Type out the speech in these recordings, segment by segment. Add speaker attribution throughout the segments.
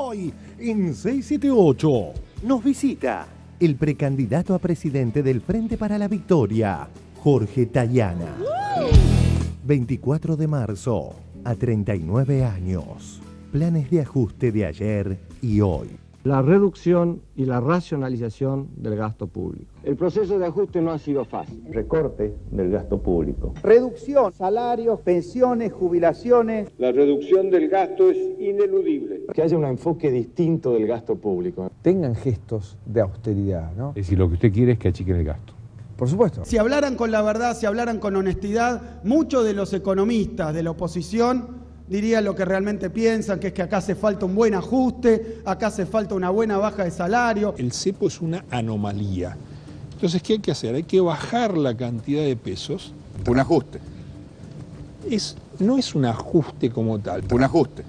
Speaker 1: Hoy, en 678, nos visita el precandidato a presidente del Frente para la Victoria, Jorge Tayana. 24 de marzo, a 39 años. Planes de ajuste de ayer y hoy.
Speaker 2: La reducción y la racionalización del gasto público.
Speaker 3: El proceso de ajuste no ha sido fácil.
Speaker 4: Recorte del gasto público.
Speaker 5: Reducción, salarios, pensiones, jubilaciones.
Speaker 3: La reducción del gasto es ineludible.
Speaker 4: Que haya un enfoque distinto del gasto público.
Speaker 2: Tengan gestos de austeridad, ¿no?
Speaker 6: Es decir, lo que usted quiere es que achiquen el gasto.
Speaker 2: Por supuesto.
Speaker 7: Si hablaran con la verdad, si hablaran con honestidad, muchos de los economistas de la oposición dirían lo que realmente piensan, que es que acá hace falta un buen ajuste, acá hace falta una buena baja de salario.
Speaker 8: El cepo es una anomalía. Entonces, ¿qué hay que hacer? Hay que bajar la cantidad de pesos.
Speaker 9: Un ajuste.
Speaker 8: No es un ajuste como tal.
Speaker 9: Un ajuste.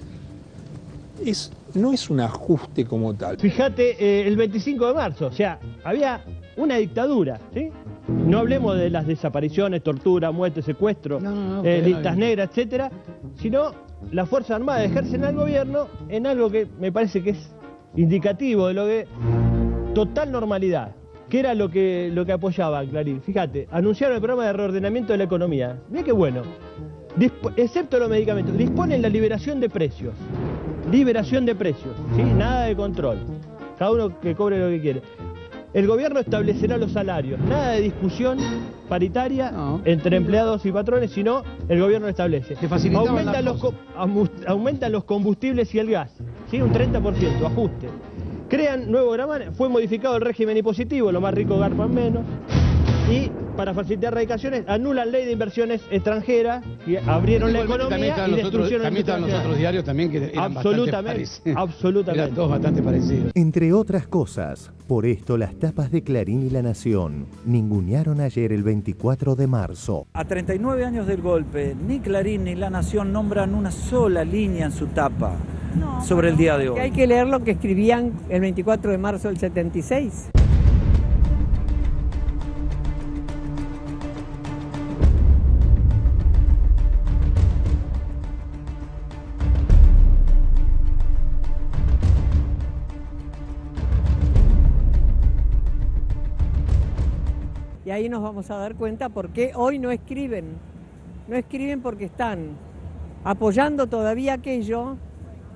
Speaker 8: No es un ajuste como tal.
Speaker 10: Fíjate, el 25 de marzo, o sea, había una dictadura, ¿sí? No hablemos de las desapariciones, tortura, muerte, secuestro, listas negras, etcétera, sino las Fuerzas Armadas ejercen al gobierno en algo que me parece que es indicativo de lo que total normalidad, que era lo que apoyaba Clarín. Fíjate, anunciaron el programa de reordenamiento de la economía. Mira qué bueno. Excepto los medicamentos, disponen la liberación de precios. Liberación de precios, ¿sí? Nada de control. Cada uno que cobre lo que quiere. El gobierno establecerá los salarios. Nada de discusión paritaria entre empleados y patrones, sino el gobierno lo establece. Aumentan los combustibles y el gas, ¿sí? Un 30%, ajuste. Crean nuevo gravamen, fue modificado el régimen impositivo, los más ricos garpan menos. Y para facilitar radicaciones, anulan ley de inversiones extranjeras, y abrieron la economía y destruyeron
Speaker 11: también estaban los otros diarios también que eran
Speaker 10: absolutamente.
Speaker 11: Eran todos bastante parecidos.
Speaker 1: Entre otras cosas, por esto las tapas de Clarín y La Nación ningunearon ayer el 24 de marzo.
Speaker 12: A 39 años del golpe, ni Clarín ni La Nación nombran una sola línea en su tapa sobre el día de hoy.
Speaker 13: Hay que leer lo que escribían el 24 de marzo del 76. Y ahí nos vamos a dar cuenta por qué hoy no escriben. No escriben porque están apoyando todavía aquello,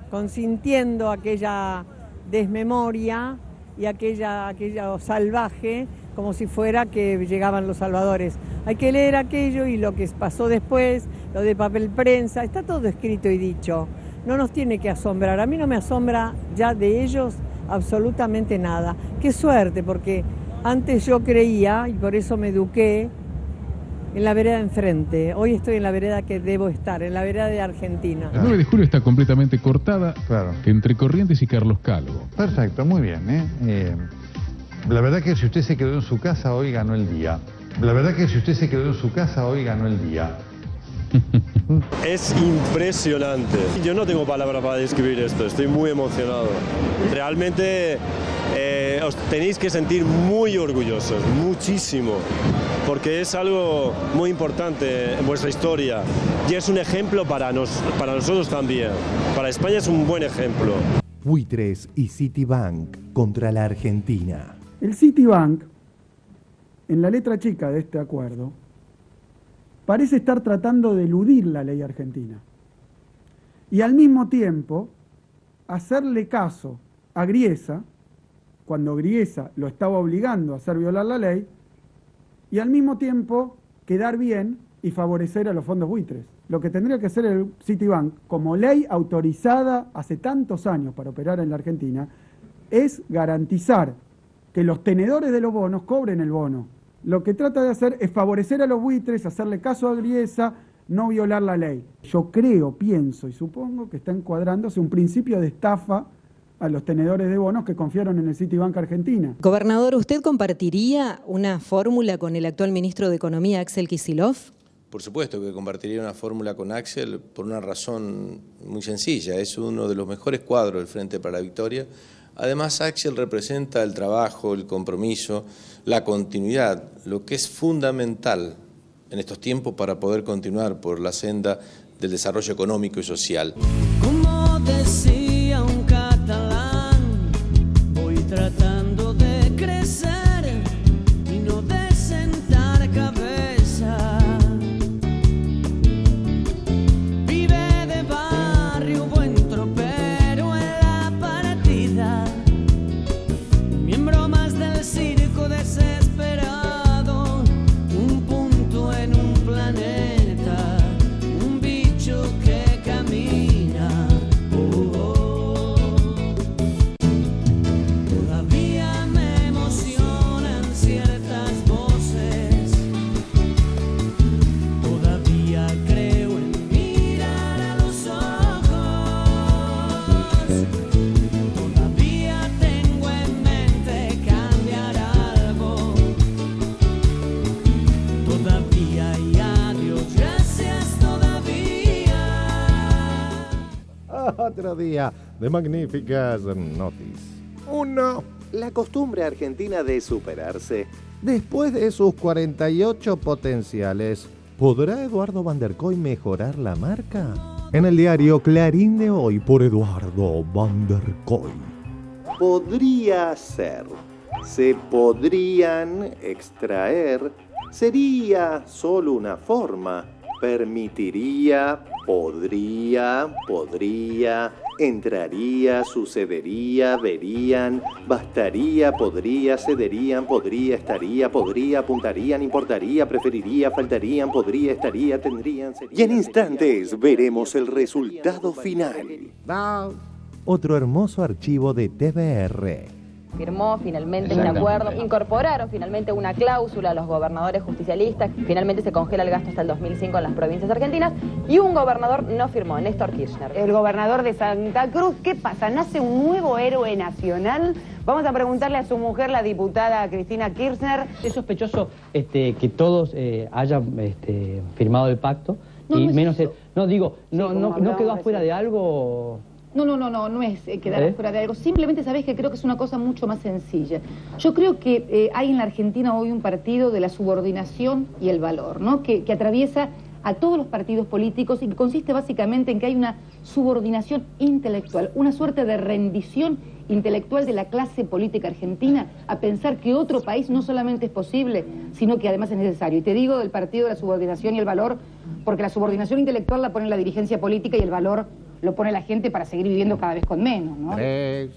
Speaker 13: consintiendo aquella desmemoria y aquello salvaje, como si fuera que llegaban los salvadores. Hay que leer aquello y lo que pasó después, lo de papel prensa, está todo escrito y dicho. No nos tiene que asombrar. A mí no me asombra ya de ellos absolutamente nada. Qué suerte, porque antes yo creía, y por eso me eduqué, en la vereda enfrente. Hoy estoy en la vereda que debo estar, en la vereda de Argentina.
Speaker 6: El 9 de julio está completamente cortada entre Corrientes y Carlos Calvo.
Speaker 14: Perfecto, muy bien. La verdad que si usted se quedó en su casa, hoy ganó el día. La verdad que si usted se quedó en su casa, hoy ganó el día.
Speaker 15: Es impresionante. Yo no tengo palabras para describir esto, estoy muy emocionado. Realmente os tenéis que sentir muy orgullosos, muchísimo, porque es algo muy importante en vuestra historia y es un ejemplo para nosotros también. Para España es un buen ejemplo.
Speaker 1: Buitres y Citibank contra la Argentina.
Speaker 7: El Citibank, en la letra chica de este acuerdo, parece estar tratando de eludir la ley argentina y al mismo tiempo hacerle caso a Griesa, cuando Griesa lo estaba obligando a hacer violar la ley, y al mismo tiempo quedar bien y favorecer a los fondos buitres. Lo que tendría que hacer el Citibank, como ley autorizada hace tantos años para operar en la Argentina, es garantizar que los tenedores de los bonos cobren el bono. Lo que trata de hacer es favorecer a los buitres, hacerle caso a Griesa, no violar la ley. Yo creo, pienso y supongo que está encuadrándose un principio de estafa a los tenedores de bonos que confiaron en el Citibank Argentina.
Speaker 16: Gobernador, ¿usted compartiría una fórmula con el actual ministro de Economía, Axel Kicillof?
Speaker 17: Por supuesto que compartiría una fórmula con Axel por una razón muy sencilla. Es uno de los mejores cuadros del Frente para la Victoria. Además, Axel representa el trabajo, el compromiso, la continuidad, lo que es fundamental en estos tiempos para poder continuar por la senda del desarrollo económico y social.
Speaker 18: Como decía un catalán.
Speaker 1: cada día de magníficas noticias. 1. La costumbre argentina de superarse. Después de sus 48 potenciales, ¿podrá Eduardo Van der Koy mejorar la marca? En el diario Clarín de hoy por Eduardo Van der Koy. Podría ser. Se podrían extraer. Sería solo una forma. Permitiría, podría, entraría, sucedería, verían, bastaría, podría, cederían, podría, estaría, podría, apuntarían, importaría, preferiría, faltarían, podría, estaría, tendrían, serían. Y en instantes veremos el resultado final. Otro hermoso archivo de TVR.
Speaker 9: Firmó finalmente un acuerdo, incorporaron finalmente una cláusula a los gobernadores justicialistas, finalmente se congela el gasto hasta el 2005 en las provincias argentinas y un gobernador no firmó, Néstor Kirchner.
Speaker 18: El gobernador de Santa Cruz, ¿qué pasa? ¿Nace un nuevo héroe nacional? Vamos a preguntarle a su mujer, la diputada Cristina Kirchner.
Speaker 19: Es sospechoso que todos hayan firmado el pacto
Speaker 20: No,
Speaker 19: y
Speaker 20: no es
Speaker 19: menos...
Speaker 20: eso.
Speaker 19: ¿No quedó afuera de algo...?
Speaker 20: No es quedar fuera de algo. Simplemente sabés que creo que es una cosa mucho más sencilla. Yo creo que hay en la Argentina hoy un partido de la subordinación y el valor, ¿no? Que atraviesa a todos los partidos políticos y que consiste básicamente en que hay una subordinación intelectual, una suerte de rendición intelectual de la clase política argentina a pensar que otro país no solamente es posible, sino que además es necesario. Y te digo del partido de la subordinación y el valor, porque la subordinación intelectual la pone la dirigencia política y el valor lo pone la gente para seguir viviendo cada vez con menos, ¿no?
Speaker 1: 3.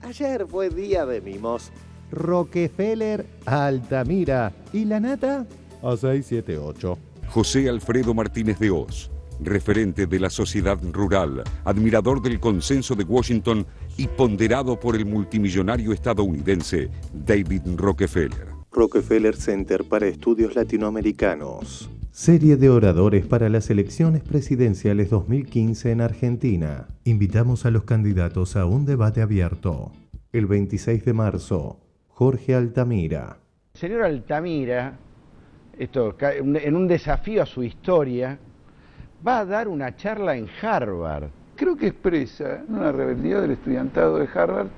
Speaker 1: Ayer fue día de mimos. Rockefeller, Altamira y la nata a 678.
Speaker 21: José Alfredo Martínez de Hoz, referente de la sociedad rural, admirador del consenso de Washington y ponderado por el multimillonario estadounidense David Rockefeller.
Speaker 1: Rockefeller Center para Estudios Latinoamericanos. Serie de oradores para las elecciones presidenciales 2015 en Argentina. Invitamos a los candidatos a un debate abierto. El 26 de marzo, Jorge Altamira.
Speaker 5: Señor Altamira, en un desafío a su historia, va a dar una charla en Harvard.
Speaker 8: Creo que expresa una rebeldía del estudiantado de Harvard.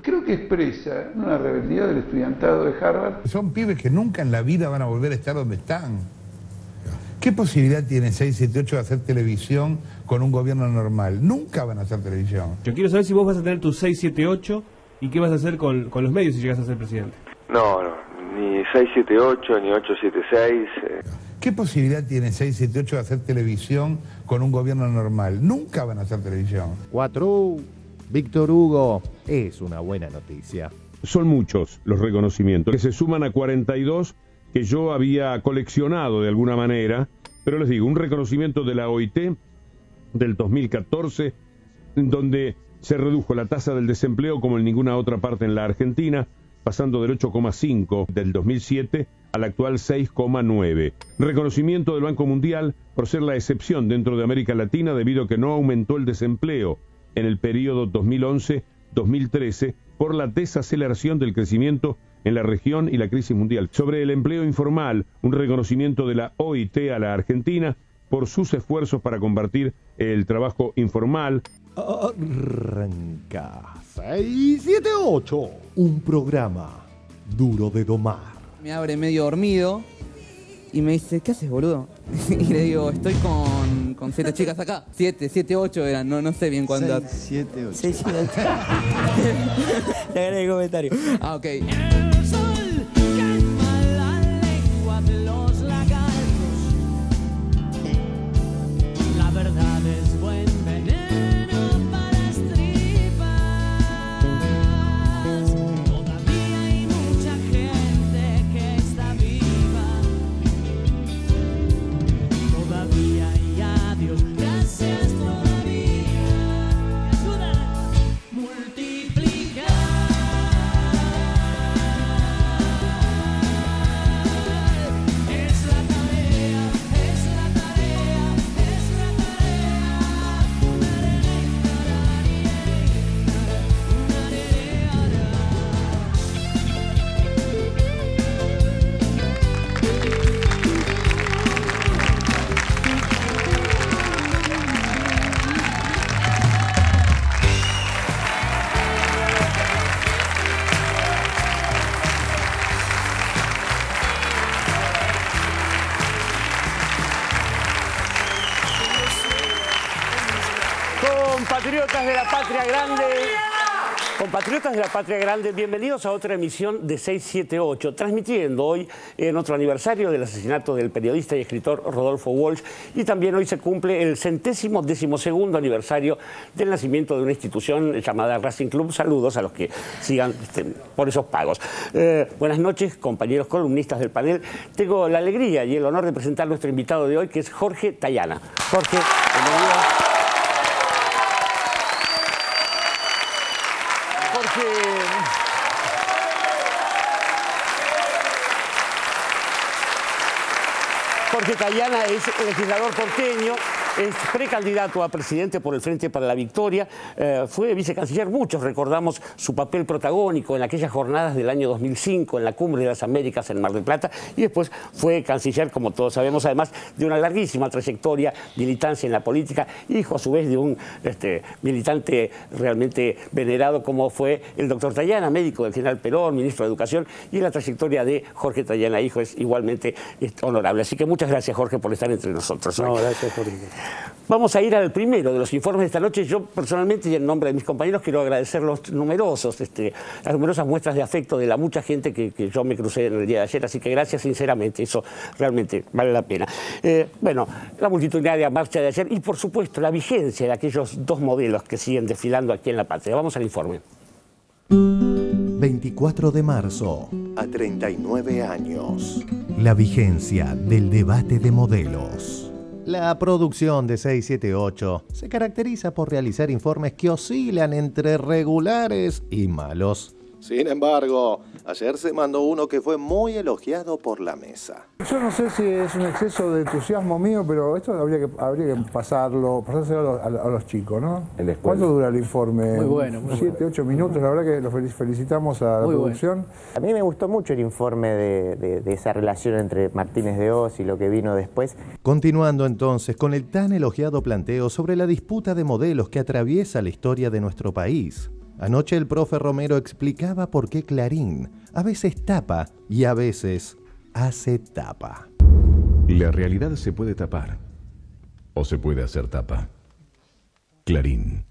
Speaker 22: Son pibes que nunca en la vida van a volver a estar donde están. ¿Qué posibilidad tiene 678 de hacer televisión con un gobierno normal? Nunca van a hacer televisión.
Speaker 23: Yo quiero saber si vos vas a tener tu 678 y qué vas a hacer con los medios si llegas a ser presidente.
Speaker 24: No, ni 678 ni 876.
Speaker 22: ¿Qué posibilidad tiene 678 de hacer televisión con un gobierno normal? Nunca van a hacer televisión.
Speaker 1: 4. Víctor Hugo. Es una buena noticia.
Speaker 25: Son muchos los reconocimientos, que se suman a 42 que yo había coleccionado de alguna manera, pero les digo, un reconocimiento de la OIT del 2014, donde se redujo la tasa del desempleo como en ninguna otra parte en la Argentina, pasando del 8,5 del 2007 al actual 6,9. Reconocimiento del Banco Mundial por ser la excepción dentro de América Latina debido a que no aumentó el desempleo en el periodo 2011-2013 por la desaceleración del crecimiento en la región y la crisis mundial. Sobre el empleo informal, un reconocimiento de la OIT a la Argentina por sus esfuerzos para combatir el trabajo informal.
Speaker 1: Arranca 678. Un programa duro de domar.
Speaker 26: Me abre medio dormido y me dice, ¿qué haces, boludo? Y le digo, estoy con 7 chicas acá. 7, 8 eran, no sé bien cuántas.
Speaker 27: 6, 7, 8.
Speaker 26: 6, 7, 8. Te agregué el comentario. Ah, ok.
Speaker 28: La verdad es buen veneno para estripas. Todavía hay mucha gente que está viva. Todavía hay adiós, gracias todavía. Ayuda, multiplicar.
Speaker 2: Compatriotas de la Patria Grande, compatriotas de la Patria Grande, bienvenidos a otra emisión de 678, transmitiendo hoy en otro aniversario del asesinato del periodista y escritor Rodolfo Walsh, y también hoy se cumple el 112º aniversario del nacimiento de una institución llamada Racing Club. Saludos a los que sigan por esos pagos. Buenas noches, compañeros columnistas del panel. Tengo la alegría y el honor de presentar a nuestro invitado de hoy, que es Jorge Tayana. Jorge, bienvenido. Jorge Tayana es legislador porteño, es precandidato a presidente por el Frente para la Victoria, fue vicecanciller. Muchos recordamos su papel protagónico en aquellas jornadas del año 2005 en la Cumbre de las Américas en Mar del Plata, y después fue canciller, como todos sabemos, además de una larguísima trayectoria, militancia en la política, hijo a su vez de un militante realmente venerado como fue el doctor Tayana, médico del general Perón, ministro de Educación, y la trayectoria de Jorge Tayana, hijo, es igualmente honorable. Así que muchas gracias, Jorge, por estar entre nosotros.
Speaker 3: No, gracias, Jorge.
Speaker 2: Vamos a ir al primero de los informes de esta noche. Yo personalmente y en nombre de mis compañeros quiero agradecer las numerosas muestras de afecto de la mucha gente que yo me crucé en el día de ayer, así que gracias sinceramente, eso realmente vale la pena. Bueno, la multitudinaria marcha de ayer y por supuesto la vigencia de aquellos dos modelos que siguen desfilando aquí en la patria. Vamos al informe.
Speaker 1: 24 de marzo, a 39 años. La vigencia del debate de modelos. La producción de 678 se caracteriza por realizar informes que oscilan entre regulares y malos. Sin embargo, ayer se mandó uno que fue muy elogiado por la mesa.
Speaker 4: Yo no sé si es un exceso de entusiasmo mío, pero esto habría que pasárselo a los chicos, ¿no? ¿Cuánto dura el informe?
Speaker 3: Muy bueno.
Speaker 4: 7, 8 minutos, la verdad que los felicitamos a la producción.
Speaker 10: Bueno. A mí me gustó mucho el informe de esa relación entre Martínez de Oz y lo que vino después.
Speaker 1: Continuando entonces con el tan elogiado planteo sobre la disputa de modelos que atraviesa la historia de nuestro país. Anoche el profe Romero explicaba por qué Clarín a veces tapa y a veces hace tapa.
Speaker 11: La realidad se puede tapar o se puede hacer tapa. Clarín,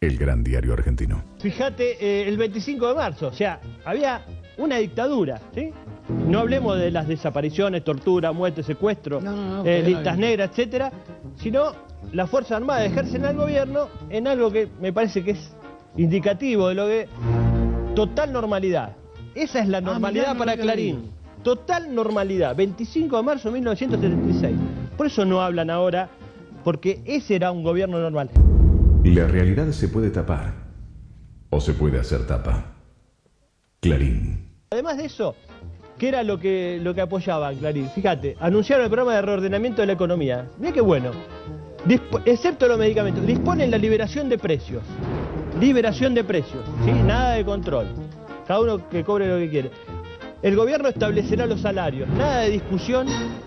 Speaker 11: el gran diario argentino.
Speaker 12: Fíjate, el 25 de marzo, o sea, había una dictadura, ¿sí? No hablemos de las desapariciones, tortura, muerte, secuestro, listas negras, etcétera, sino las Fuerzas Armadas ejercen al gobierno en algo que me parece que es indicativo de lo que... Total normalidad. Esa es la normalidad para Clarín. Total normalidad. 25 de marzo de 1976. Por eso no hablan ahora, porque ese era un gobierno normal.
Speaker 11: La realidad se puede tapar o se puede hacer tapa. Clarín.
Speaker 12: Además de eso, ¿qué era lo que apoyaban Clarín? Fíjate, anunciaron el programa de reordenamiento de la economía. Mira qué bueno. Excepto los medicamentos, disponen la liberación de precios. Liberación de precios, ¿sí? Nada de control. Cada uno que cobre lo que quiere. El gobierno establecerá los salarios. Nada de discusión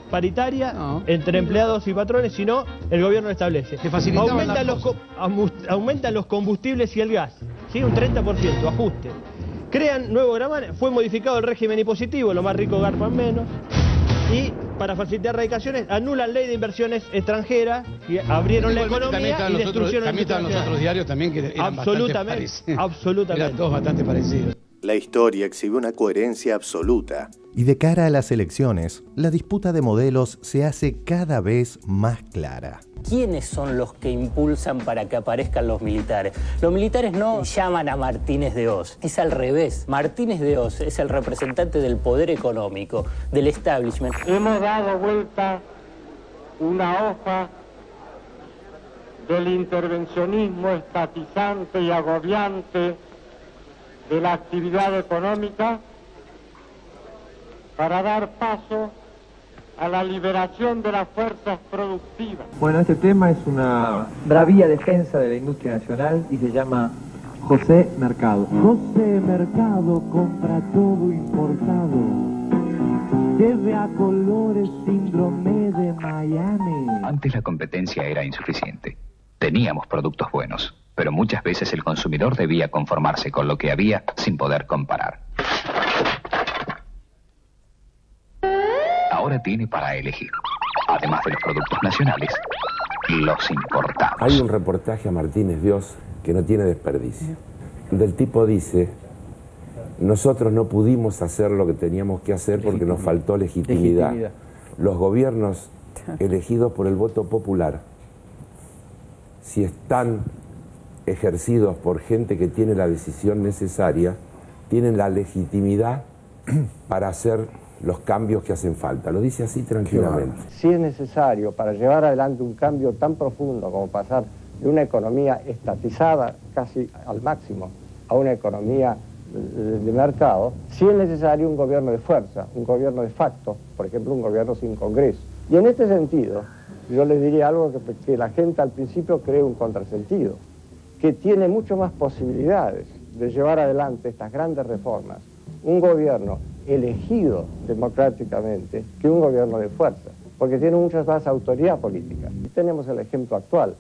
Speaker 12: paritaria entre empleados y patrones, sino el gobierno establece. Aumentan los combustibles y el gas, ¿sí? Un 30%, ajuste. Crean nuevo gravamen, fue modificado el régimen impositivo, los más ricos garpan menos. Y para facilitar radicaciones, anulan ley de inversiones extranjeras, y abrieron la economía y destruyeron
Speaker 3: también estaban los otros diarios también que eran bastante parecidos.
Speaker 12: Absolutamente.
Speaker 3: Eran todos bastante parecidos.
Speaker 1: La historia exhibe una coherencia absoluta. Y de cara a las elecciones, la disputa de modelos se hace cada vez más clara.
Speaker 13: ¿Quiénes son los que impulsan para que aparezcan los militares? Los militares no llaman a Martínez de Oz, es al revés. Martínez de Oz es el representante del poder económico, del establishment.
Speaker 27: Hemos dado vuelta una hoja del intervencionismo estatizante y agobiante de la actividad económica para dar paso a la liberación de las fuerzas productivas.
Speaker 29: Bueno, este tema es una bravía defensa de la industria nacional y se llama José Mercado. José Mercado compra todo importado. Lleve a colores síndrome de Miami.
Speaker 30: Antes la competencia era insuficiente. Teníamos productos buenos, pero muchas veces el consumidor debía conformarse con lo que había sin poder comparar. Ahora tiene para elegir, además de los productos nacionales, los importados.
Speaker 6: Hay un reportaje a Martínez Dios que no tiene desperdicio. Del tipo dice, nosotros no pudimos hacer lo que teníamos que hacer porque nos faltó legitimidad. Los gobiernos elegidos por el voto popular, si están ejercidos por gente que tiene la decisión necesaria, tienen la legitimidad para hacer los cambios que hacen falta. Lo dice así tranquilamente.
Speaker 7: Si es necesario para llevar adelante un cambio tan profundo como pasar de una economía estatizada casi al máximo a una economía de mercado, si es necesario un gobierno de fuerza, un gobierno de facto, por ejemplo un gobierno sin Congreso. Y en este sentido, yo les diría algo que la gente al principio cree un contrasentido, que tiene mucho más posibilidades de llevar adelante estas grandes reformas un gobierno elegido democráticamente que un gobierno de fuerza, porque tiene mucha más autoridad política. Y tenemos el ejemplo actual,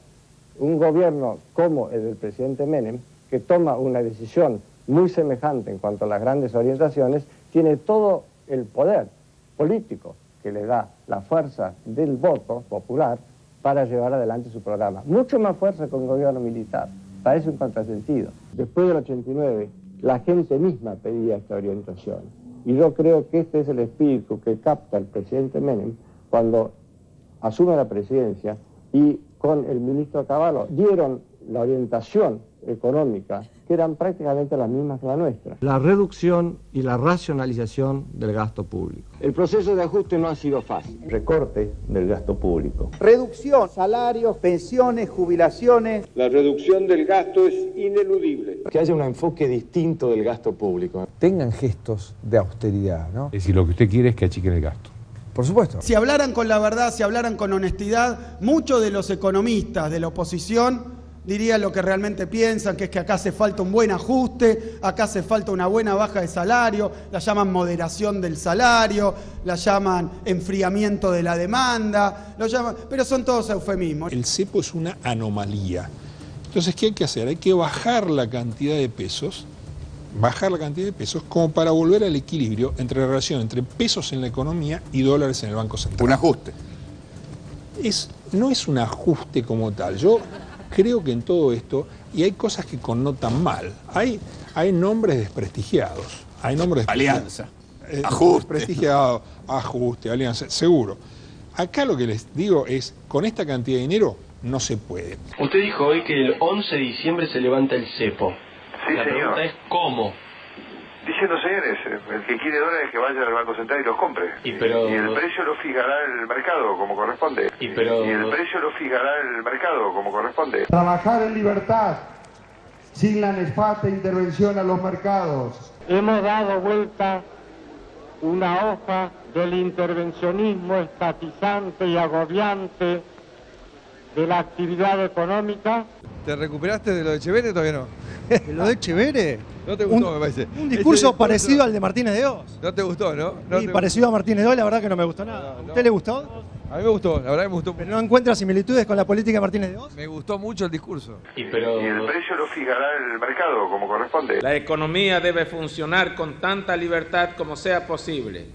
Speaker 7: un gobierno como el del presidente Menem, que toma una decisión muy semejante en cuanto a las grandes orientaciones, tiene todo el poder político que le da la fuerza del voto popular para llevar adelante su programa. Mucho más fuerza que un gobierno militar. Parece un contrasentido. Después del 89, la gente misma pedía esta orientación. Y yo creo que este es el espíritu que capta el presidente Menem cuando asume la presidencia y con el ministro Cavallo dieron la orientación económica que eran prácticamente las mismas que la nuestra.
Speaker 29: La reducción y la racionalización del gasto público.
Speaker 7: El proceso de ajuste no ha sido fácil.
Speaker 29: Recorte del gasto público.
Speaker 9: Reducción, salarios, pensiones, jubilaciones.
Speaker 14: La reducción del gasto es ineludible.
Speaker 29: Que haya un enfoque distinto del gasto público.
Speaker 15: Tengan gestos de austeridad, ¿no?
Speaker 16: Es decir, lo que usted quiere es que achiquen el gasto.
Speaker 15: Por supuesto.
Speaker 17: Si hablaran con la verdad, si hablaran con honestidad, muchos de los economistas de la oposición dirían lo que realmente piensan, que es que acá hace falta un buen ajuste, acá hace falta una buena baja de salario, la llaman moderación del salario, la llaman enfriamiento de la demanda, pero son todos eufemismos.
Speaker 8: El cepo es una anomalía. Entonces, ¿qué hay que hacer? Hay que bajar la cantidad de pesos, como para volver al equilibrio entre la relación entre pesos en la economía y dólares en el Banco Central.
Speaker 18: Un ajuste.
Speaker 8: No es un ajuste como tal. Yo creo que en todo esto, y hay cosas que connotan mal, hay nombres desprestigiados. Hay nombres
Speaker 18: alianza, ajuste.
Speaker 8: Desprestigiado, ajuste, alianza, seguro. Acá lo que les digo es, con esta cantidad de dinero no se puede.
Speaker 23: Usted dijo hoy que el 11 de diciembre se levanta el cepo.
Speaker 24: Sí,
Speaker 23: la pregunta es ¿cómo?
Speaker 24: Diciendo, señores, el que quiere dólares que vaya al Banco Central y los compre. Y el precio lo fijará el mercado como corresponde. Y el precio lo fijará el mercado como corresponde.
Speaker 9: Trabajar en libertad, sin la nefasta intervención a los mercados.
Speaker 27: Hemos dado vuelta una hoja del intervencionismo estatizante y agobiante de la actividad económica.
Speaker 15: ¿Te recuperaste de lo de Chevere o todavía no?
Speaker 19: ¿De lo de Chevere?
Speaker 15: No te gustó, me parece.
Speaker 19: Un discurso parecido al de Martínez de Oz.
Speaker 15: No te gustó, ¿no?
Speaker 19: Sí, parecido a Martínez de Oz, la verdad que no me gustó nada. ¿A usted le gustó?
Speaker 15: A mí me gustó, la verdad que me gustó.
Speaker 19: ¿Pero no encuentra similitudes con la política de Martínez de Oz?
Speaker 15: Me gustó mucho el discurso.
Speaker 24: Y el precio lo fijará el mercado como corresponde.
Speaker 20: La economía debe funcionar con tanta libertad como sea posible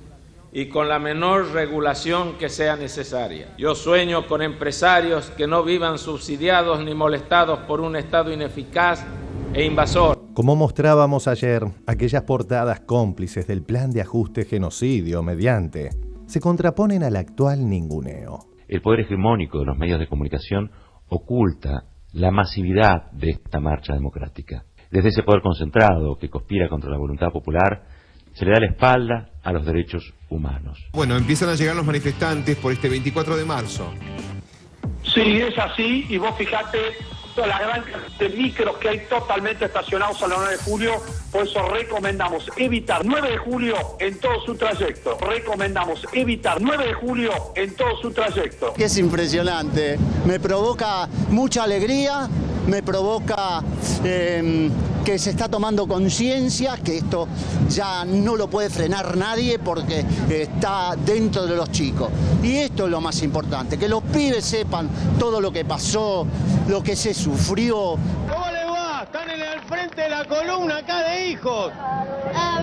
Speaker 20: y con la menor regulación que sea necesaria. Yo sueño con empresarios que no vivan subsidiados ni molestados por un Estado ineficaz e invasor.
Speaker 1: Como mostrábamos ayer, aquellas portadas cómplices del plan de ajuste genocidio mediante se contraponen al actual ninguneo.
Speaker 31: El poder hegemónico de los medios de comunicación oculta la masividad de esta marcha democrática. Desde ese poder concentrado que conspira contra la voluntad popular, se le da la espalda a los derechos humanos.
Speaker 18: Bueno, empiezan a llegar los manifestantes por este 24 de marzo.
Speaker 27: Sí, es así, y vos fijate toda la gran cantidad de micros que hay totalmente estacionados a la 9 de julio, por eso recomendamos evitar 9 de julio en todo su trayecto. Recomendamos evitar 9 de julio en todo su trayecto.
Speaker 32: Es impresionante, me provoca mucha alegría, me provoca que se está tomando conciencia, que esto ya no lo puede frenar nadie porque está dentro de los chicos. Y esto es lo más importante, que los pibes sepan todo lo que pasó, lo que se sufrió.
Speaker 12: ¿Cómo le va? Están en el frente de la columna acá de hijos.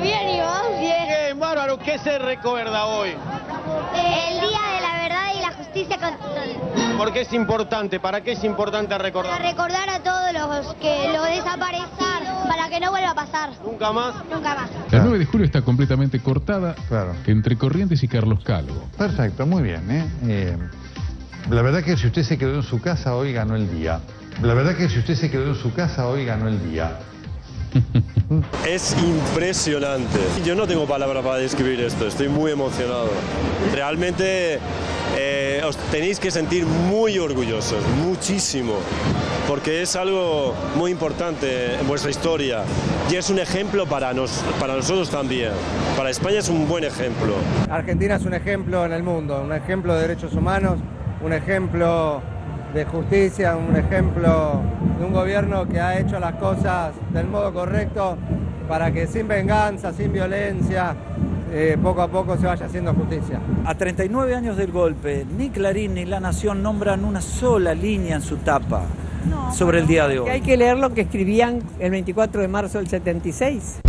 Speaker 33: Bien, ¿y vos? Bien.
Speaker 12: Bien, bárbaro. ¿Qué se recuerda hoy?
Speaker 33: El Día de la Verdad y la
Speaker 2: justicia contra...
Speaker 3: ¿Por qué es importante? ¿Para qué es importante recordar?
Speaker 2: Para recordar a todos los que lo desaparecen, para que no vuelva a pasar.
Speaker 3: ¿Nunca más?
Speaker 2: Nunca más.
Speaker 4: La 9 de julio está completamente cortada entre Corrientes y Carlos Calvo.
Speaker 5: Perfecto, muy bien. La verdad que si usted se quedó en su casa, hoy ganó el día. La verdad que si usted se quedó en su casa, hoy ganó el día.
Speaker 3: Es impresionante. Yo no tengo palabras para describir esto, estoy muy emocionado. Realmente os tenéis que sentir muy orgullosos, muchísimo, porque es algo muy importante en vuestra historia y es un ejemplo para nosotros también. Para España es un buen ejemplo.
Speaker 10: Argentina es un ejemplo en el mundo, un ejemplo de derechos humanos, un ejemplo de justicia, un ejemplo de un gobierno que ha hecho las cosas del modo correcto para que sin venganza, sin violencia, poco a poco se vaya haciendo justicia.
Speaker 11: A 39 años del golpe, ni Clarín ni La Nación nombran una sola línea en su tapa sobre el día de hoy.
Speaker 13: Hay que leer lo que escribían el 24 de marzo del 76.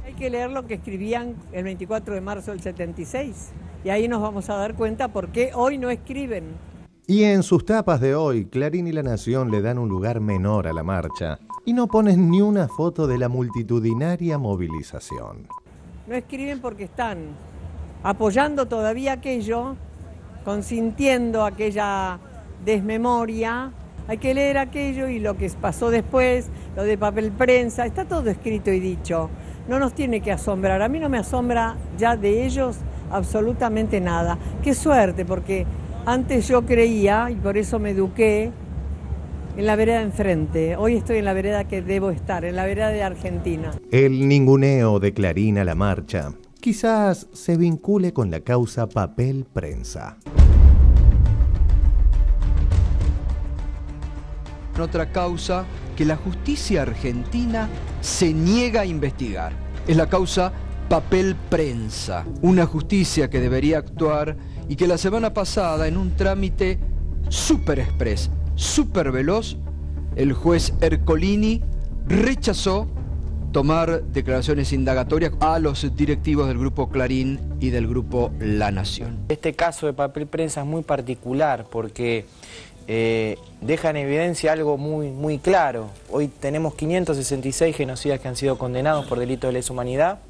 Speaker 13: Hay que leer lo que escribían el 24 de marzo del 76 y ahí nos vamos a dar cuenta por qué hoy no escriben.
Speaker 1: Y en sus tapas de hoy, Clarín y La Nación le dan un lugar menor a la marcha y no ponen ni una foto de la multitudinaria movilización.
Speaker 13: No escriben porque están apoyando todavía aquello, consintiendo aquella desmemoria. Hay que leer aquello y lo que pasó después, lo de papel prensa, está todo escrito y dicho. No nos tiene que asombrar, a mí no me asombra ya de ellos absolutamente nada. Qué suerte, porque antes yo creía, y por eso me eduqué, en la vereda enfrente. Hoy estoy en la vereda que debo estar, en la vereda de Argentina.
Speaker 1: El ninguneo de Clarín a la marcha quizás se vincule con la causa papel prensa.
Speaker 21: Otra causa que la justicia argentina se niega a investigar. Es la causa papel prensa. Una justicia que debería actuar y que la semana pasada, en un trámite super express, super veloz, el juez Ercolini rechazó tomar declaraciones indagatorias a los directivos del Grupo Clarín y del Grupo La Nación.
Speaker 22: Este caso de papel prensa es muy particular porque deja en evidencia algo muy claro. Hoy tenemos 566 genocidas que han sido condenados por delitos de lesa humanidad,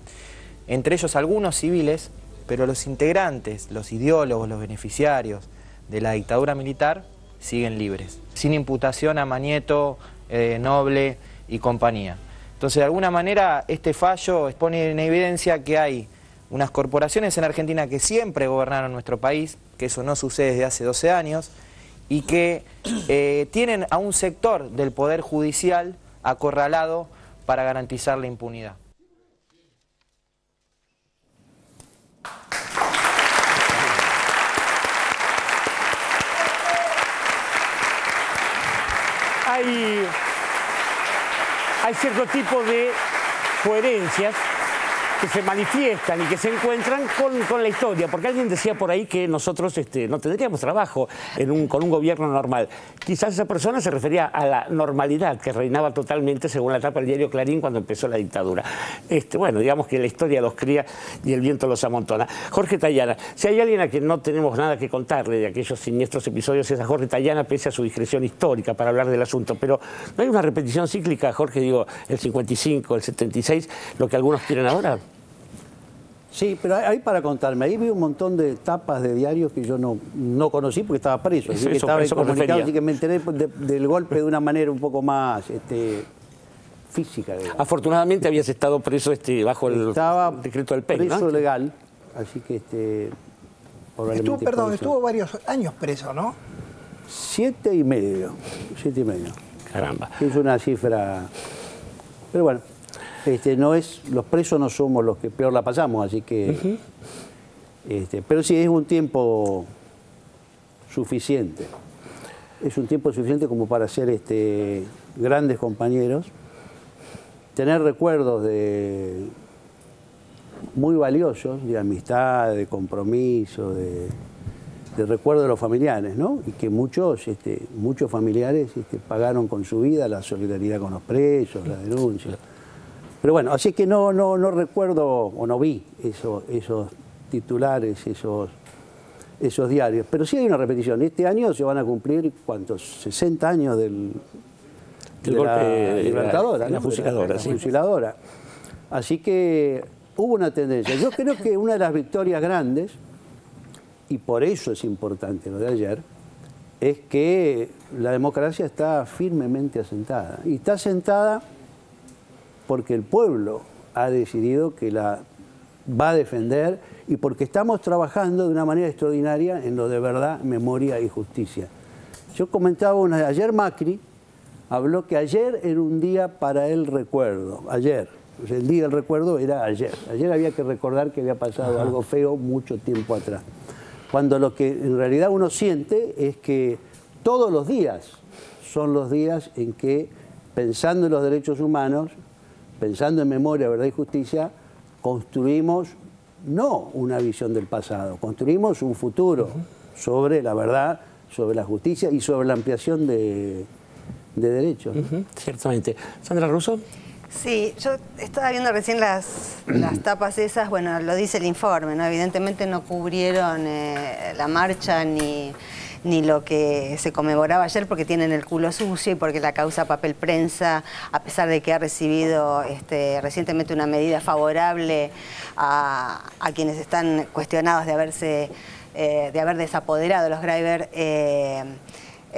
Speaker 22: entre ellos algunos civiles, pero los integrantes, los ideólogos, los beneficiarios de la dictadura militar siguen libres, sin imputación a Mañeto, Noble y compañía. Entonces, de alguna manera, este fallo pone en evidencia que hay unas corporaciones en Argentina que siempre gobernaron nuestro país, que eso no sucede desde hace 12 años, y que tienen a un sector del Poder Judicial acorralado para garantizar la impunidad.
Speaker 25: Hay cierto tipo de coherencias que se manifiestan y que se encuentran con la historia, porque alguien decía por ahí que nosotros no tendríamos trabajo con un gobierno normal. Quizás esa persona se refería a la normalidad que reinaba totalmente según la tapa del diario Clarín cuando empezó la dictadura. Bueno, digamos que la historia los cría y el viento los amontona. Jorge Tayana, si hay alguien a quien no tenemos nada que contarle de aquellos siniestros episodios es a Jorge Tayana, pese a su discreción histórica para hablar del asunto, pero no hay una repetición cíclica, Jorge, digo, el 55, el 76, lo que algunos quieren ahora.
Speaker 26: Sí, pero hay para contarme. Ahí vi un montón de tapas de diarios que yo no conocí porque estaba preso. Así que estaba incomunicado, así que me enteré del golpe de una manera un poco más física. Digamos.
Speaker 25: Afortunadamente habías estado preso bajo el decreto del PEC,
Speaker 26: preso
Speaker 25: ¿no?
Speaker 26: legal, así que
Speaker 28: estuvo varios años preso, ¿no?
Speaker 26: 7 y medio.
Speaker 25: Caramba.
Speaker 26: Es una cifra... Pero bueno... los presos no somos los que peor la pasamos, así que... pero sí, es un tiempo suficiente. Es un tiempo suficiente como para ser grandes compañeros, tener recuerdos de muy valiosos de amistad, de compromiso, de recuerdo de los familiares, ¿no? Y que muchos familiares pagaron con su vida la solidaridad con los presos, la denuncia. Pero bueno, así que no recuerdo o no vi esos titulares, esos diarios. Pero sí hay una repetición. Este año se van a cumplir, ¿cuántos? 60 años del golpe Libertadora,
Speaker 25: la fusiladora.
Speaker 26: La fusiladora. Así que hubo una tendencia. Yo creo que una de las victorias grandes, y por eso es importante lo de ayer, es que la democracia está firmemente asentada. Y está asentada porque el pueblo ha decidido que la va a defender y porque estamos trabajando de una manera extraordinaria en lo de verdad, memoria y justicia. Yo comentaba ayer Macri habló que ayer era un día para el recuerdo, ayer. El día del recuerdo era ayer. Ayer había que recordar que había pasado algo feo mucho tiempo atrás. Cuando lo que en realidad uno siente es que todos los días son los días en que, pensando en los derechos humanos, pensando en memoria, verdad y justicia, construimos no una visión del pasado, construimos un futuro sobre la verdad, sobre la justicia y sobre la ampliación de derechos.
Speaker 25: Ciertamente. Sandra Russo.
Speaker 6: Sí, yo estaba viendo recién las tapas esas, bueno, lo dice el informe, ¿no? Evidentemente no cubrieron la marcha ni lo que se conmemoraba ayer porque tienen el culo sucio y porque la causa Papel Prensa, a pesar de que ha recibido recientemente una medida favorable a quienes están cuestionados de haber desapoderado a los Greiber,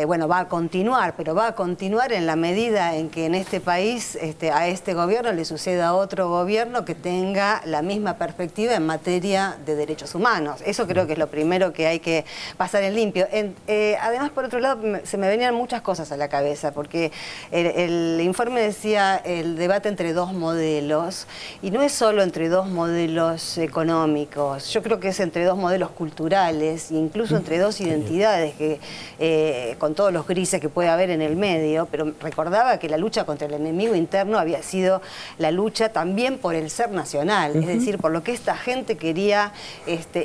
Speaker 6: bueno, va a continuar, pero va a continuar en la medida en que en este país a este gobierno le suceda a otro gobierno que tenga la misma perspectiva en materia de derechos humanos. Eso creo que es lo primero que hay que pasar en limpio. Además, por otro lado, se me venían muchas cosas a la cabeza, porque el informe decía el debate entre dos modelos, y no es solo entre dos modelos económicos, yo creo que es entre dos modelos culturales, e incluso entre dos identidades que con todos los grises que puede haber en el medio, pero recordaba que la lucha contra el enemigo interno había sido la lucha también por el ser nacional, es decir, por lo que esta gente quería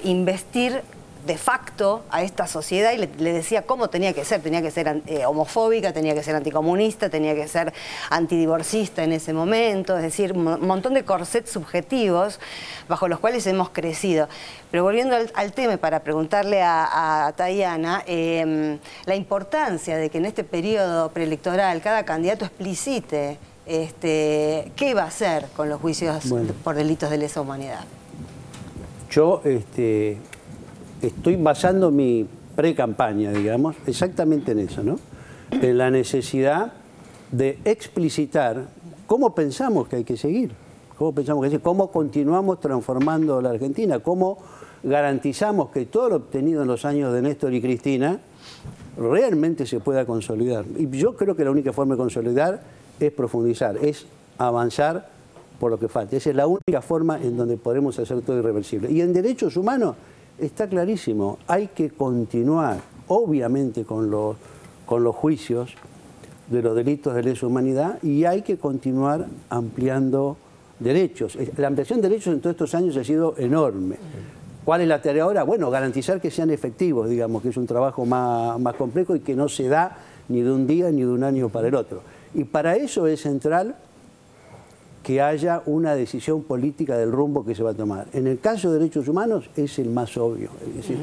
Speaker 6: investir de facto a esta sociedad y le decía cómo tenía que ser homofóbica, tenía que ser anticomunista, tenía que ser antidivorcista en ese momento, es decir, un montón de corsets subjetivos bajo los cuales hemos crecido. Pero volviendo al tema, para preguntarle a Tayana, la importancia de que en este periodo preelectoral cada candidato explicite qué va a hacer con los juicios por delitos de lesa humanidad.
Speaker 26: Yo estoy basando mi pre-campaña, digamos, exactamente en eso, ¿no? En la necesidad de explicitar cómo pensamos que hay que seguir, cómo continuamos transformando la Argentina, cómo garantizamos que todo lo obtenido en los años de Néstor y Cristina realmente se pueda consolidar. Y yo creo que la única forma de consolidar es profundizar, es avanzar por lo que falta. Esa es la única forma en donde podemos hacer todo irreversible. Y en derechos humanos está clarísimo, hay que continuar, obviamente, con los juicios de los delitos de lesa humanidad y hay que continuar ampliando derechos. La ampliación de derechos en todos estos años ha sido enorme. ¿Cuál es la tarea ahora? Bueno, garantizar que sean efectivos, digamos, que es un trabajo más complejo y que no se da ni de un día ni de un año para el otro. Y para eso es central que haya una decisión política del rumbo que se va a tomar. En el caso de derechos humanos es el más obvio. Es decir,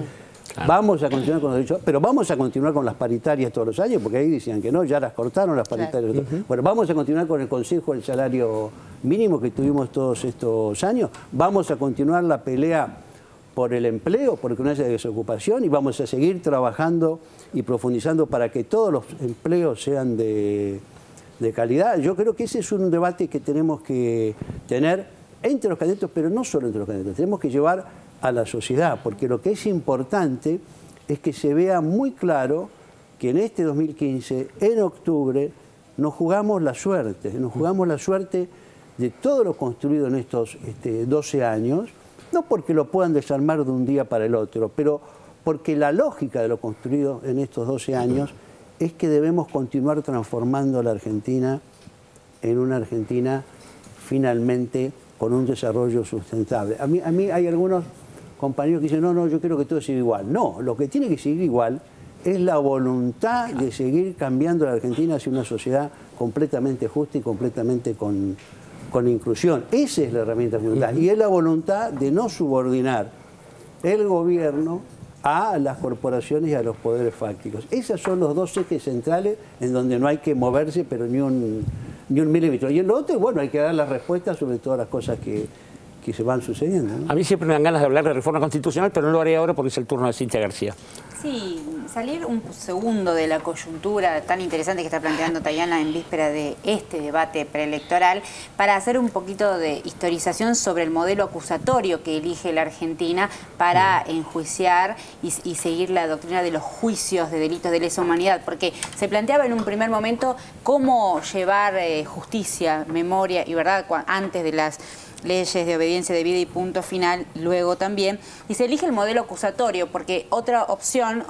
Speaker 26: vamos a continuar con los derechos, pero vamos a continuar con las paritarias todos los años, porque ahí decían que no, ya las cortaron las paritarias. Bueno, vamos a continuar con el Consejo del Salario Mínimo que tuvimos todos estos años. Vamos a continuar la pelea por el empleo, porque no haya desocupación, y vamos a seguir trabajando y profundizando para que todos los empleos sean de calidad. Yo creo que ese es un debate que tenemos que tener entre los candidatos, pero no solo entre los candidatos, tenemos que llevar a la sociedad, porque lo que es importante es que se vea muy claro que en este 2015, en octubre, nos jugamos la suerte de todo lo construido en estos 12 años, no porque lo puedan desarmar de un día para el otro, pero porque la lógica de lo construido en estos 12 años es que debemos continuar transformando a la Argentina en una Argentina finalmente con un desarrollo sustentable. A mí hay algunos compañeros que dicen, no, yo quiero que todo siga igual. No, lo que tiene que seguir igual es la voluntad de seguir cambiando la Argentina hacia una sociedad completamente justa y completamente con inclusión. Esa es la herramienta fundamental. Y es la voluntad de no subordinar el gobierno a las corporaciones y a los poderes fácticos. Esos son los dos ejes centrales en donde no hay que moverse, pero ni un milímetro. Y en lo otro, bueno, hay que dar las respuestas sobre todas las cosas que se van sucediendo, ¿no?
Speaker 25: A mí siempre me dan ganas de hablar de reforma constitucional, pero no lo haré ahora porque es el turno de Cintia García.
Speaker 7: Sí, salir un segundo de la coyuntura tan interesante que está planteando Tayana en víspera de este debate preelectoral para hacer un poquito de historización sobre el modelo acusatorio que elige la Argentina para enjuiciar y seguir la doctrina de los juicios de delitos de lesa humanidad, porque se planteaba en un primer momento cómo llevar justicia, memoria y verdad antes de las leyes de obediencia debida y punto final, luego también, y se elige el modelo acusatorio, porque otra opción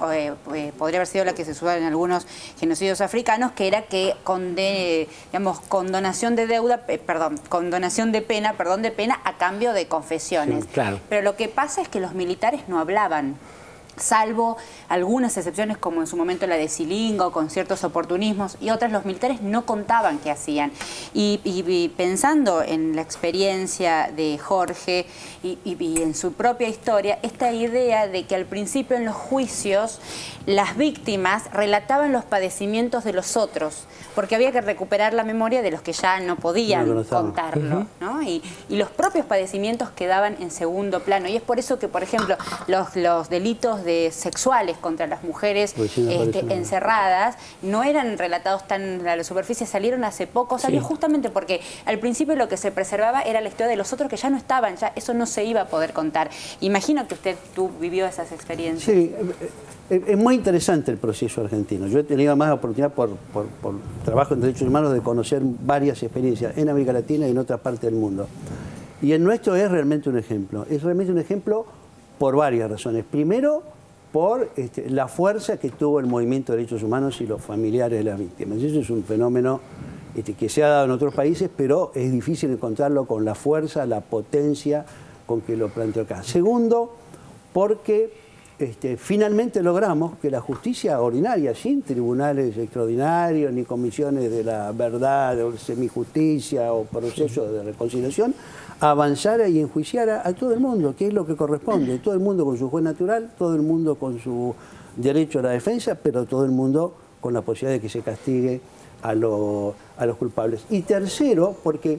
Speaker 7: podría haber sido la que se usaba en algunos genocidios africanos, que era que condonación de pena a cambio de confesiones.
Speaker 25: Sí, claro.
Speaker 7: Pero lo que pasa es que los militares no hablaban, salvo algunas excepciones como en su momento la de Silingo, con ciertos oportunismos, y otras los militares no contaban qué hacían. Y pensando en la experiencia de Jorge y en su propia historia, esta idea de que al principio en los juicios las víctimas relataban los padecimientos de los otros, porque había que recuperar la memoria de los que ya no podían contarlo, ¿no? Y los propios padecimientos quedaban en segundo plano. Y es por eso que, por ejemplo, los delitos sexuales contra las mujeres encerradas no eran relatados tan a la superficie, salieron hace pocos años, justamente porque al principio lo que se preservaba era la historia de los otros que ya no estaban, ya eso no se iba a poder contar. Imagino que tú vivió esas experiencias.
Speaker 26: Sí, es muy interesante el proceso argentino. Yo he tenido más oportunidad por trabajo en derechos humanos de conocer varias experiencias en América Latina y en otras partes del mundo. Y el nuestro es realmente un ejemplo. Es realmente un ejemplo por varias razones. Primero, por la fuerza que tuvo el movimiento de derechos humanos y los familiares de las víctimas. Eso es un fenómeno que se ha dado en otros países, pero es difícil encontrarlo con la fuerza, la potencia con que lo planteó acá. Segundo, porque finalmente logramos que la justicia ordinaria, sin tribunales extraordinarios, ni comisiones de la verdad, o semijusticia, o procesos de reconciliación, avanzara y enjuiciara a todo el mundo, que es lo que corresponde. Todo el mundo con su juez natural, todo el mundo con su derecho a la defensa, pero todo el mundo con la posibilidad de que se castigue a los culpables. Y tercero, porque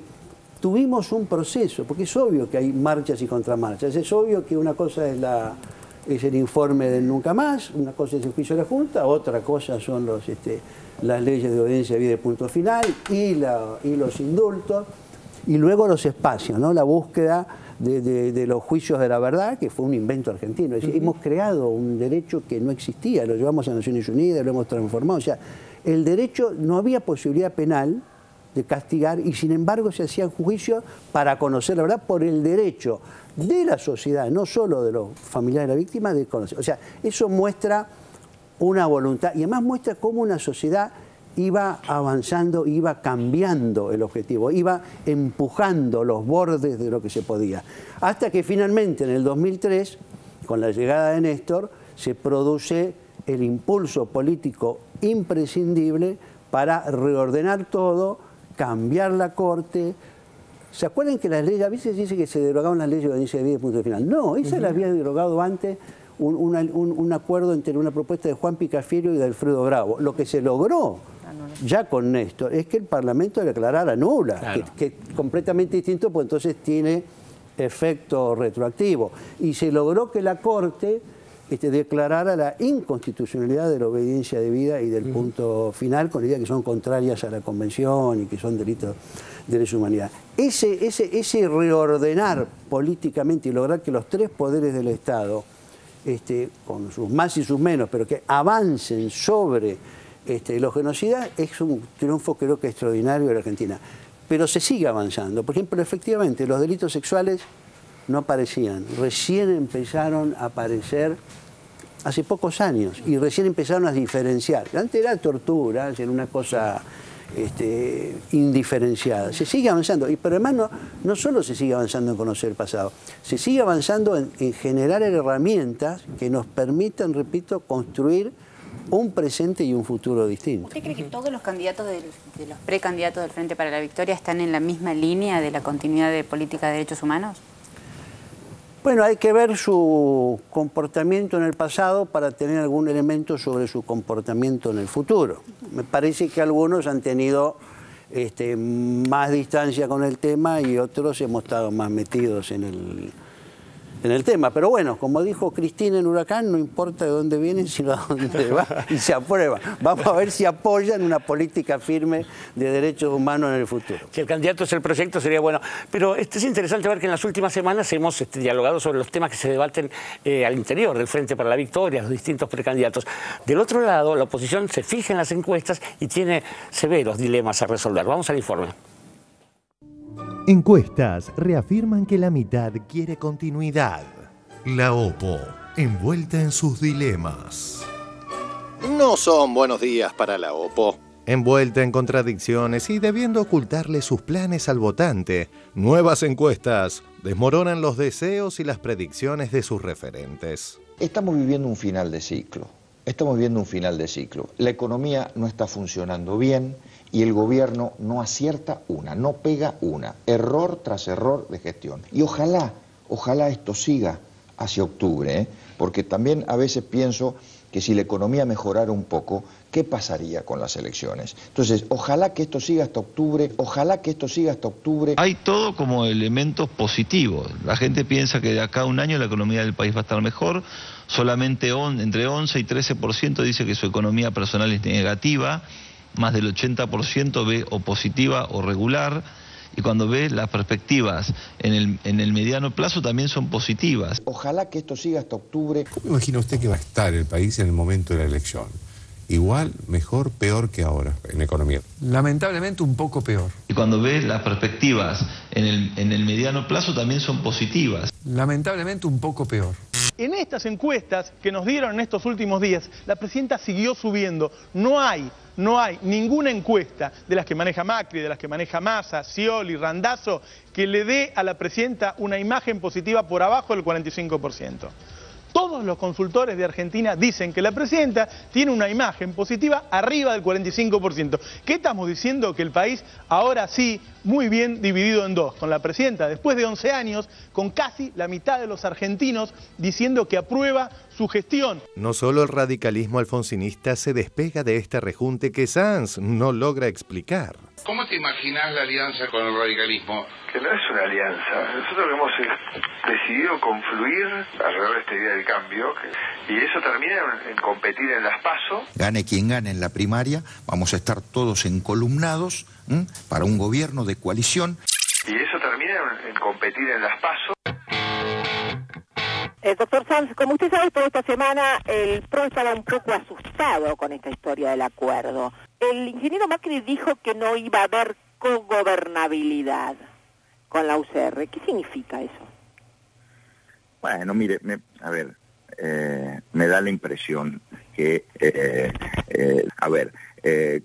Speaker 26: tuvimos un proceso, porque es obvio que hay marchas y contramarchas, es obvio que una cosa es el informe del Nunca Más, una cosa es el juicio de la Junta, otra cosa son las leyes de obediencia debida y punto final y los indultos, y luego los espacios, ¿no? La búsqueda de los juicios de la verdad, que fue un invento argentino. Es decir, hemos creado un derecho que no existía, lo llevamos a Naciones Unidas, lo hemos transformado. O sea, el derecho, no había posibilidad penal de castigar y sin embargo se hacían juicios para conocer la verdad por el derecho de la sociedad, no solo de los familiares de la víctima, de conocer. O sea, eso muestra una voluntad y además muestra cómo una sociedad iba avanzando, iba cambiando el objetivo, iba empujando los bordes de lo que se podía. Hasta que finalmente en el 2003, con la llegada de Néstor, se produce el impulso político imprescindible para reordenar todo, cambiar la Corte. ¿Se acuerdan que las leyes, a veces dice que se derogaban las leyes de obediencia debida y punto final? No, esas las había derogado antes un acuerdo entre una propuesta de Juan Picafiero y de Alfredo Bravo. Lo que se logró ya con Néstor es que el Parlamento declarara nula, claro, que es completamente distinto, pues entonces tiene efecto retroactivo. Y se logró que la Corte declarara la inconstitucionalidad de la obediencia debida y del punto final, con la idea que son contrarias a la Convención y que son delitos de lesa humanidad. Ese reordenar políticamente y lograr que los tres poderes del Estado, con sus más y sus menos, pero que avancen sobre los genocidas, es un triunfo creo que extraordinario de la Argentina. Pero se sigue avanzando. Por ejemplo, efectivamente, los delitos sexuales no aparecían. Recién empezaron a aparecer hace pocos años y recién empezaron a diferenciar. Antes era tortura, era una cosa indiferenciada. Se sigue avanzando, pero además no solo se sigue avanzando en conocer el pasado, se sigue avanzando en generar herramientas que nos permitan, repito, construir un presente y un futuro distinto.
Speaker 7: ¿Usted cree que todos los candidatos de los precandidatos del Frente para la Victoria están en la misma línea de la continuidad de política de derechos humanos?
Speaker 26: Bueno, hay que ver su comportamiento en el pasado para tener algún elemento sobre su comportamiento en el futuro. Me parece que algunos han tenido más distancia con el tema y otros hemos estado más metidos en el tema. Pero bueno, como dijo Cristina en Huracán, no importa de dónde vienen, sino a dónde va y se aprueba. Vamos a ver si apoyan una política firme de derechos humanos en el futuro.
Speaker 25: Si el candidato es el proyecto, sería bueno. Pero es interesante ver que en las últimas semanas hemos dialogado sobre los temas que se debaten al interior del Frente para la Victoria, los distintos precandidatos. Del otro lado, la oposición se fija en las encuestas y tiene severos dilemas a resolver. Vamos al informe.
Speaker 1: Encuestas reafirman que la mitad quiere continuidad. La OPO, envuelta en sus dilemas. No son buenos días para la OPO. Envuelta en contradicciones y debiendo ocultarle sus planes al votante, nuevas encuestas desmoronan los deseos y las predicciones de sus referentes.
Speaker 8: Estamos viviendo un final de ciclo. La economía no está funcionando bien y el gobierno no acierta no pega una. Error tras error de gestión. Y ojalá esto siga hacia octubre, porque también a veces pienso que si la economía mejorara un poco, ¿qué pasaría con las elecciones? Entonces, ojalá que esto siga hasta octubre,
Speaker 9: Hay todo como elementos positivos. La gente piensa que de acá a un año la economía del país va a estar mejor. Solamente entre 11 y 13% dice que su economía personal es negativa. Más del 80% ve o positiva o regular. Y cuando ve las perspectivas en el mediano plazo también son positivas.
Speaker 8: Ojalá que esto siga hasta octubre.
Speaker 14: ¿Cómo imagina usted que va a estar el país en el momento de la elección? Igual, mejor, peor que ahora en economía.
Speaker 21: Lamentablemente un poco peor.
Speaker 9: Y cuando ve las perspectivas en el mediano plazo también son positivas.
Speaker 21: Lamentablemente un poco peor.
Speaker 15: En estas encuestas que nos dieron en estos últimos días, la presidenta siguió subiendo. No hay ninguna encuesta de las que maneja Macri, de las que maneja Massa, Scioli, Randazzo, que le dé a la presidenta una imagen positiva por abajo del 45%. Todos los consultores de Argentina dicen que la presidenta tiene una imagen positiva arriba del 45%. ¿Qué estamos diciendo? Que el país ahora sí, muy bien dividido en dos, con la presidenta después de 11 años, con casi la mitad de los argentinos diciendo que aprueba su gestión.
Speaker 1: No solo el radicalismo alfonsinista se despega de este rejunte que Sanz no logra explicar.
Speaker 16: ¿Cómo te imaginas la alianza con el radicalismo?
Speaker 17: Que no es una alianza. Nosotros hemos decidido confluir alrededor de esta idea del cambio y eso termina en competir en las PASO.
Speaker 8: Gane quien gane en la primaria, vamos a estar todos encolumnados para un gobierno de coalición.
Speaker 17: Y eso termina en competir en las PASO.
Speaker 19: Doctor Sanz, como usted sabe, toda esta semana el PRO estaba un poco asustado con esta historia del acuerdo. El ingeniero Macri dijo que no iba a haber cogobernabilidad con la UCR. ¿Qué significa eso?
Speaker 20: Bueno, mire, me da la impresión que,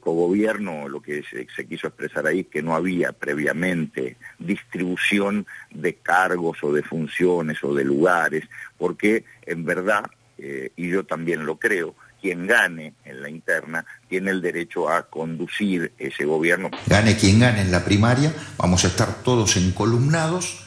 Speaker 20: cogobierno, lo que se quiso expresar ahí, que no había previamente distribución de cargos o de funciones o de lugares, porque en verdad, y yo también lo creo, quien gane en la interna tiene el derecho a conducir ese gobierno.
Speaker 8: Gane quien gane en la primaria, vamos a estar todos encolumnados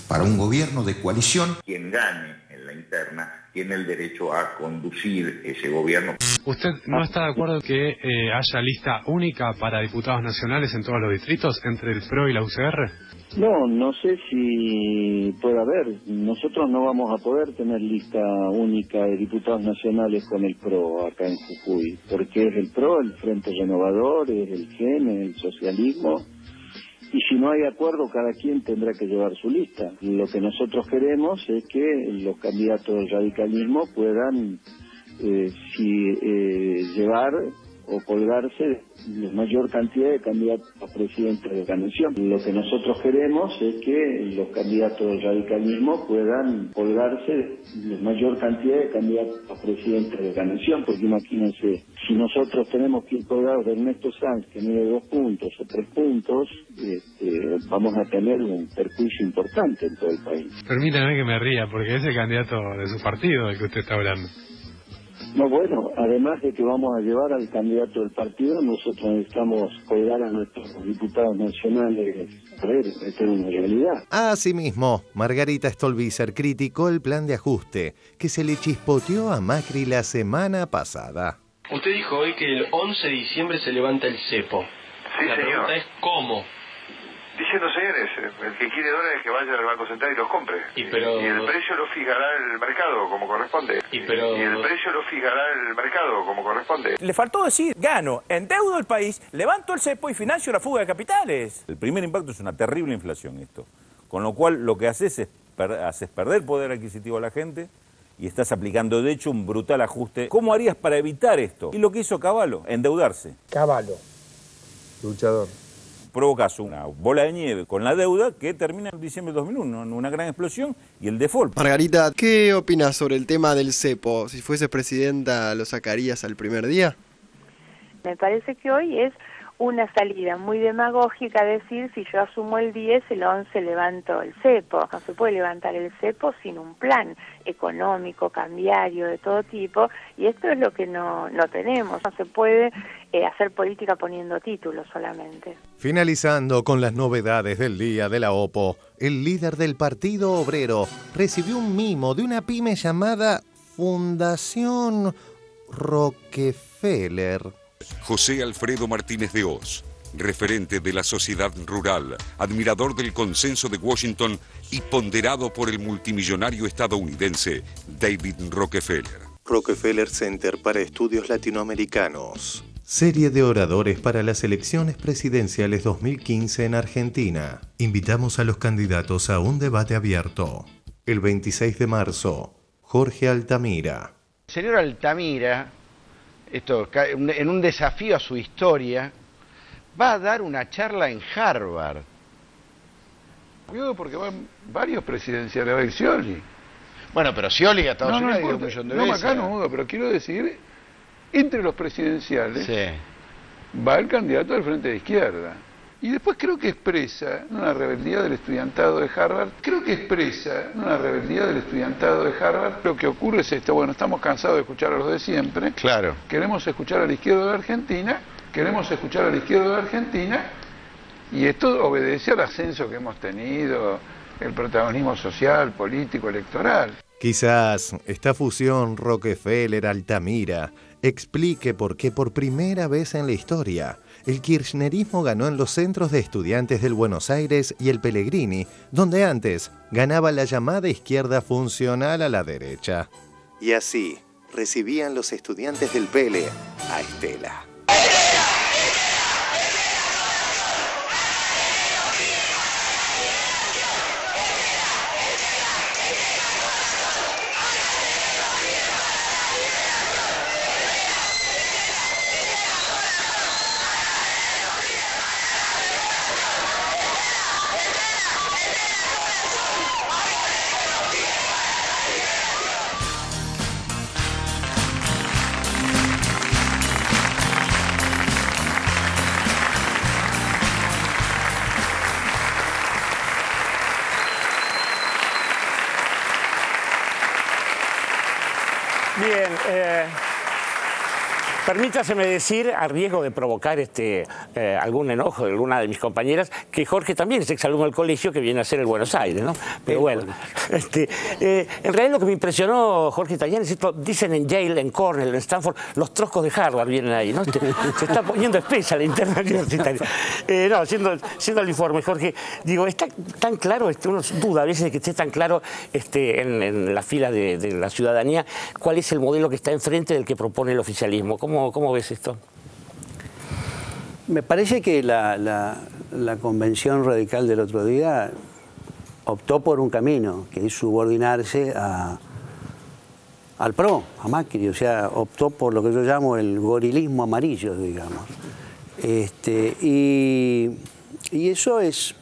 Speaker 8: para un gobierno de coalición.
Speaker 20: Quien gane en la interna tiene el derecho a conducir ese gobierno.
Speaker 23: ¿Usted no está de acuerdo que haya lista única para diputados nacionales en todos los distritos entre el PRO y la UCR?
Speaker 24: No sé si puede haber. Nosotros no vamos a poder tener lista única de diputados nacionales con el PRO acá en Jujuy, porque es el PRO, el Frente Renovador, es el GEN, el socialismo, y si no hay acuerdo cada quien tendrá que llevar su lista. Lo que nosotros queremos es que los candidatos del radicalismo puedan llevar o colgarse la mayor cantidad de candidatos a presidente de la nación. Lo que nosotros queremos es que los candidatos del radicalismo puedan colgarse la mayor cantidad de candidatos a presidente de la nación, porque imagínense, si nosotros tenemos que ir colgados de Ernesto Sanz, que mide 2 puntos o 3 puntos, vamos a tener un perjuicio importante en todo el país.
Speaker 23: Permítame que me ría, porque es el candidato de su partido del que usted está hablando.
Speaker 24: No, bueno, además de que vamos a llevar al candidato del partido, nosotros necesitamos colgar a nuestros diputados nacionales. A ver, esta es una realidad.
Speaker 1: Asimismo, Margarita Stolbizer criticó el plan de ajuste que se le chispoteó a Macri la semana pasada.
Speaker 2: Usted dijo hoy que el 11 de diciembre se levanta el cepo.
Speaker 17: Sí,
Speaker 2: la
Speaker 17: señor.
Speaker 2: pregunta es ¿cómo?
Speaker 17: Diciendo, señores, el que quiere dólares que vaya al Banco Central y los compre. Y el precio lo fijará el mercado como corresponde. Y el precio lo fijará el mercado como corresponde.
Speaker 3: Le faltó decir, gano, endeudo el país, levanto el cepo y financio la fuga de capitales.
Speaker 4: El primer impacto es una terrible inflación esto. Con lo cual lo que haces es perder poder adquisitivo a la gente y estás aplicando de hecho un brutal ajuste. ¿Cómo harías para evitar esto? Y lo que hizo Cavallo, endeudarse.
Speaker 3: Cavallo, luchador.
Speaker 4: Provocas una bola de nieve con la deuda que termina en diciembre de 2001, en una gran explosión y el default.
Speaker 5: Margarita, ¿qué opinas sobre el tema del cepo? Si fueses presidenta, ¿lo sacarías al primer día?
Speaker 10: Me parece que hoy es una salida muy demagógica decir si yo asumo el 10, el 11 levanto el cepo. No se puede levantar el cepo sin un plan económico, cambiario, de todo tipo, y esto es lo que no tenemos. No se puede hacer política poniendo títulos solamente.
Speaker 1: Finalizando con las novedades del día de la OPO, el líder del Partido Obrero recibió un mimo de una pyme llamada Fundación Rockefeller.
Speaker 12: José Alfredo Martínez de Oz, referente de la sociedad rural, admirador del consenso de Washington y ponderado por el multimillonario estadounidense David Rockefeller.
Speaker 1: Rockefeller Center para Estudios Latinoamericanos. Serie de oradores para las elecciones presidenciales 2015 en Argentina. Invitamos a los candidatos a un debate abierto. El 26 de marzo, Jorge Altamira.
Speaker 18: Señor Altamira, en un desafío a su historia, va a dar una charla en Harvard.
Speaker 27: Cuidado porque van varios presidenciales, va a ir Scioli.
Speaker 18: Bueno, pero Scioli a Estados Unidos fue un millón de veces.
Speaker 27: No, acá no, pero quiero decir, entre los presidenciales va el candidato del Frente de Izquierda. Y después creo que expresa una rebeldía del estudiantado de Harvard. Lo que ocurre es esto, bueno, estamos cansados de escuchar a los de siempre.
Speaker 18: Claro.
Speaker 27: Queremos escuchar a la izquierda de Argentina, y esto obedece al ascenso que hemos tenido, el protagonismo social, político, electoral.
Speaker 1: Quizás esta fusión Rockefeller-Altamira explique por qué por primera vez en la historia el kirchnerismo ganó en los centros de estudiantes del Buenos Aires y el Pellegrini, donde antes ganaba la llamada izquierda funcional a la derecha. Y así recibían los estudiantes del Pele a Estela.
Speaker 25: Bien, permítaseme decir, a riesgo de provocar algún enojo de alguna de mis compañeras, que Jorge también es exalumno del colegio que viene a ser el Buenos Aires, ¿no? Pero bueno, en realidad lo que me impresionó, Jorge Tayana, es esto, dicen en Yale, en Cornell, en Stanford, los troscos de Harvard vienen ahí, ¿no? Se está poniendo espesa la interna universitaria. No, siendo el informe, Jorge, digo, está tan claro, uno duda a veces de que esté tan claro en la fila de la ciudadanía cuál es el modelo que está enfrente del que propone el oficialismo. ¿Cómo ves esto?
Speaker 26: Me parece que la convención radical del otro día optó por un camino, que es subordinarse al PRO, a Macri, o sea, optó por lo que yo llamo el gorilismo amarillo, digamos. Y eso es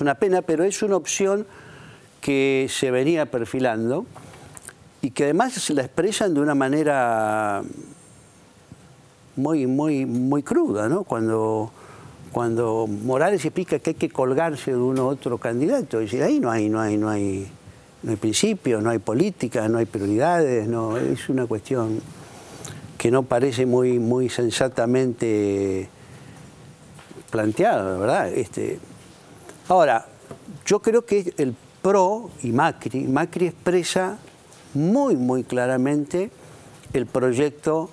Speaker 26: una pena, pero es una opción que se venía perfilando y que además se la expresan de una manera muy cruda, ¿no? Cuando Morales explica que hay que colgarse de uno u otro candidato, es decir, ahí no hay principios, no hay política, no hay prioridades, no, es una cuestión que no parece muy sensatamente planteada, ¿verdad? Ahora, yo creo que el PRO y Macri expresa muy claramente el proyecto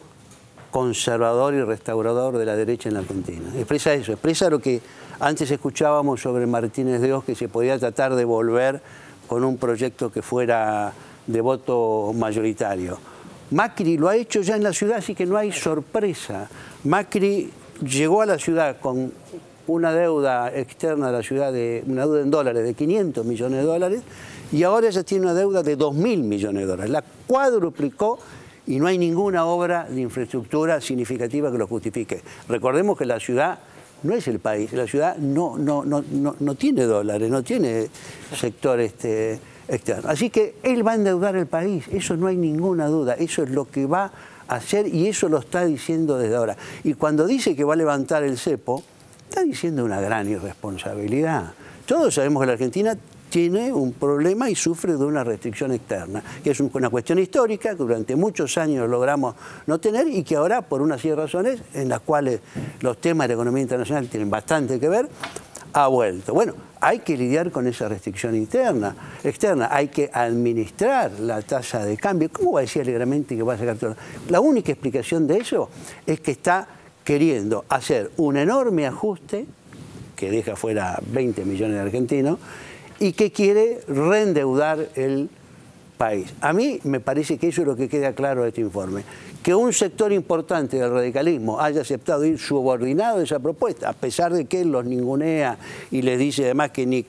Speaker 26: conservador y restaurador de la derecha en la Argentina. Expresa eso, expresa lo que antes escuchábamos sobre Martínez de Oz, que se podía tratar de volver con un proyecto que fuera de voto mayoritario. Macri lo ha hecho ya en la ciudad, así que no hay sorpresa. Macri llegó a la ciudad con una deuda externa de la ciudad, una deuda en dólares de 500 millones de dólares, y ahora ya tiene una deuda de 2.000 millones de dólares. La cuadruplicó y no hay ninguna obra de infraestructura significativa que lo justifique. Recordemos que la ciudad no es el país, la ciudad no tiene dólares, no tiene sector externo. Así que él va a endeudar el país, eso no hay ninguna duda, eso es lo que va a hacer y eso lo está diciendo desde ahora. Y cuando dice que va a levantar el cepo, está diciendo una gran irresponsabilidad. Todos sabemos que la Argentina tiene un problema y sufre de una restricción externa, que es una cuestión histórica que durante muchos años logramos no tener y que ahora, por unas y razones, en las cuales los temas de la economía internacional tienen bastante que ver, ha vuelto. Bueno, hay que lidiar con esa restricción externa, hay que administrar la tasa de cambio. ¿Cómo va a decir alegremente que va a sacar todo? La única explicación de eso es que está queriendo hacer un enorme ajuste, que deja fuera 20 millones de argentinos, y que quiere reendeudar el país. A mí me parece que eso es lo que queda claro de este informe. Que un sector importante del radicalismo haya aceptado ir subordinado a esa propuesta, a pesar de que él los ningunea y les dice además que ni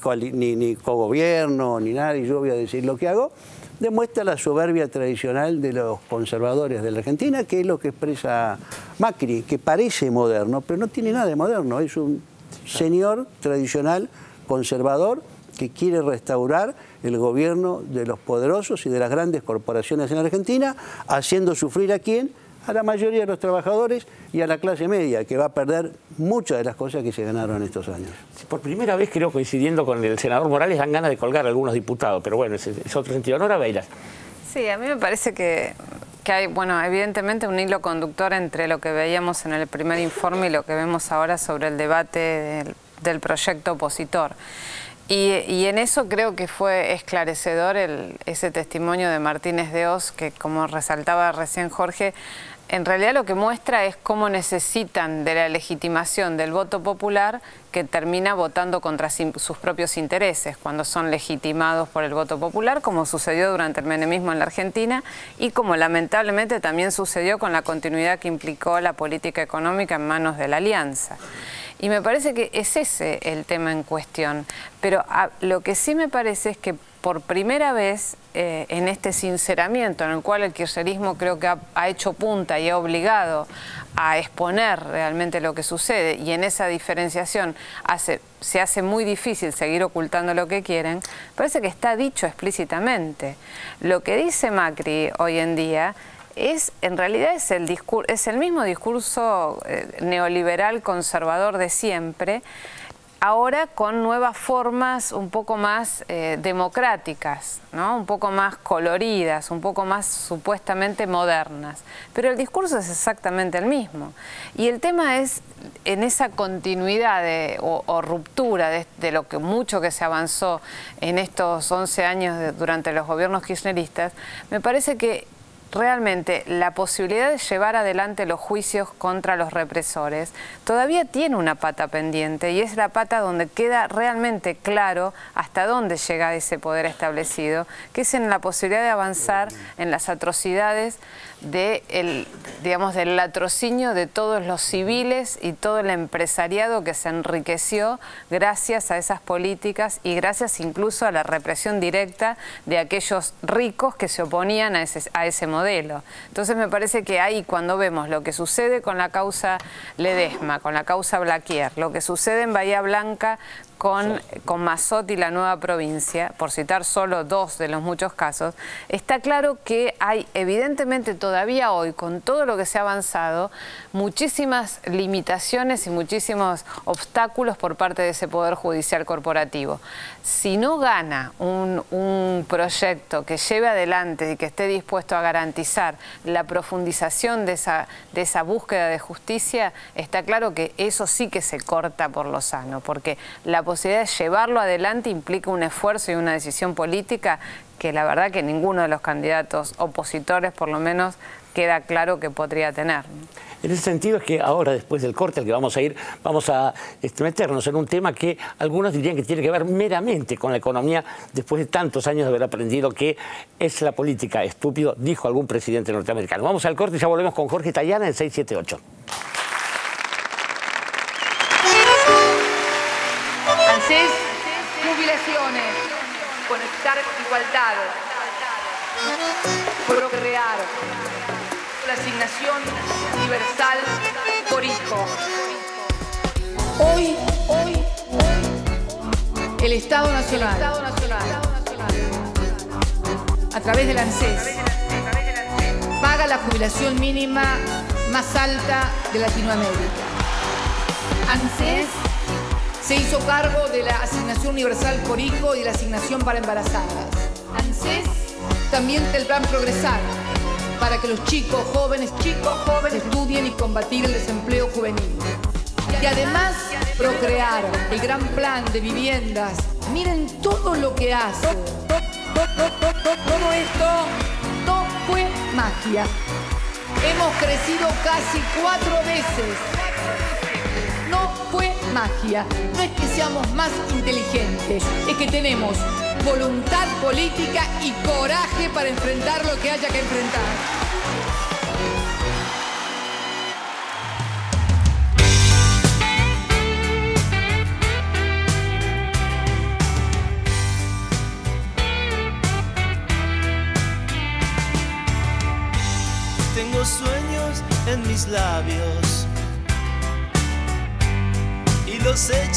Speaker 26: cogobierno, ni nada, y yo voy a decir lo que hago, demuestra la soberbia tradicional de los conservadores de la Argentina, que es lo que expresa Macri, que parece moderno, pero no tiene nada de moderno, es un señor tradicional conservador que quiere restaurar el gobierno de los poderosos y de las grandes corporaciones en Argentina, haciendo sufrir a quién, a la mayoría de los trabajadores y a la clase media, que va a perder muchas de las cosas que se ganaron estos años.
Speaker 25: Por primera vez, creo, coincidiendo con el senador Morales, dan ganas de colgar a algunos diputados, pero bueno, es otro sentido. Nora Beiras.
Speaker 6: Sí, a mí me parece que hay, bueno, evidentemente un hilo conductor entre lo que veíamos en el primer informe y lo que vemos ahora sobre el debate del proyecto opositor. Y en eso creo que fue esclarecedor ese testimonio de Martínez de Oz, que como resaltaba recién Jorge, en realidad lo que muestra es cómo necesitan de la legitimación del voto popular que termina votando contra sus propios intereses, cuando son legitimados por el voto popular, como sucedió durante el menemismo en la Argentina y como lamentablemente también sucedió con la continuidad que implicó la política económica en manos de la Alianza. Y me parece que es ese el tema en cuestión. Pero lo que sí me parece es que por primera vez en este sinceramiento en el cual el kirchnerismo creo que ha hecho punta y ha obligado a exponer realmente lo que sucede, y en esa diferenciación se hace muy difícil seguir ocultando lo que quieren, parece que está dicho explícitamente. Lo que dice Macri hoy en día en realidad es el mismo discurso neoliberal conservador de siempre, ahora con nuevas formas un poco más democráticas, ¿no? Un poco más coloridas, un poco más supuestamente modernas. Pero el discurso es exactamente el mismo. Y el tema es, en esa continuidad o ruptura de lo que mucho que se avanzó en estos 11 años durante los gobiernos kirchneristas, me parece que realmente la posibilidad de llevar adelante los juicios contra los represores todavía tiene una pata pendiente, y es la pata donde queda realmente claro hasta dónde llega ese poder establecido, que es en la posibilidad de avanzar en las atrocidades digamos, del latrocinio de todos los civiles y todo el empresariado que se enriqueció gracias a esas políticas y gracias incluso a la represión directa de aquellos ricos que se oponían a ese modelo. Entonces me parece que ahí, cuando vemos lo que sucede con la causa Ledesma, con la causa Blaquier, lo que sucede en Bahía Blanca con Mazzotti y la nueva provincia, por citar solo dos de los muchos casos, está claro que hay evidentemente todavía hoy, con todo lo que se ha avanzado, muchísimas limitaciones y muchísimos obstáculos por parte de ese Poder Judicial corporativo. Si no gana un proyecto que lleve adelante y que esté dispuesto a garantizar la profundización de esa búsqueda de justicia, está claro que eso sí que se corta por lo sano, porque la posibilidad de llevarlo adelante implica un esfuerzo y una decisión política que la verdad que ninguno de los candidatos opositores, por lo menos, queda claro que podría tener.
Speaker 25: En ese sentido es que ahora, después del corte al que vamos a ir, vamos a meternos en un tema que algunos dirían que tiene que ver meramente con la economía, después de tantos años de haber aprendido que es la política estúpido, dijo algún presidente norteamericano. Vamos al corte y ya volvemos con Jorge Tayana en 678.
Speaker 7: ANSES, jubilaciones, conectar igualdad, procrear, la asignación universal por hijo. Hoy, el Estado Nacional, a través del ANSES, paga la jubilación mínima más alta de Latinoamérica. ANSES se hizo cargo de la asignación universal por hijo y de la asignación para embarazadas. ANSES también del plan Progresar, para que los chicos jóvenes estudien y combatir el desempleo juvenil. Y además Procrear, el gran plan de viviendas. Miren todo lo que hace. Todo esto no fue magia. Hemos crecido casi 4 veces. No fue magia. No es que seamos más inteligentes, es que tenemos voluntad política y coraje para enfrentar lo que haya que enfrentar.
Speaker 9: Tengo sueños en mis labios y los echa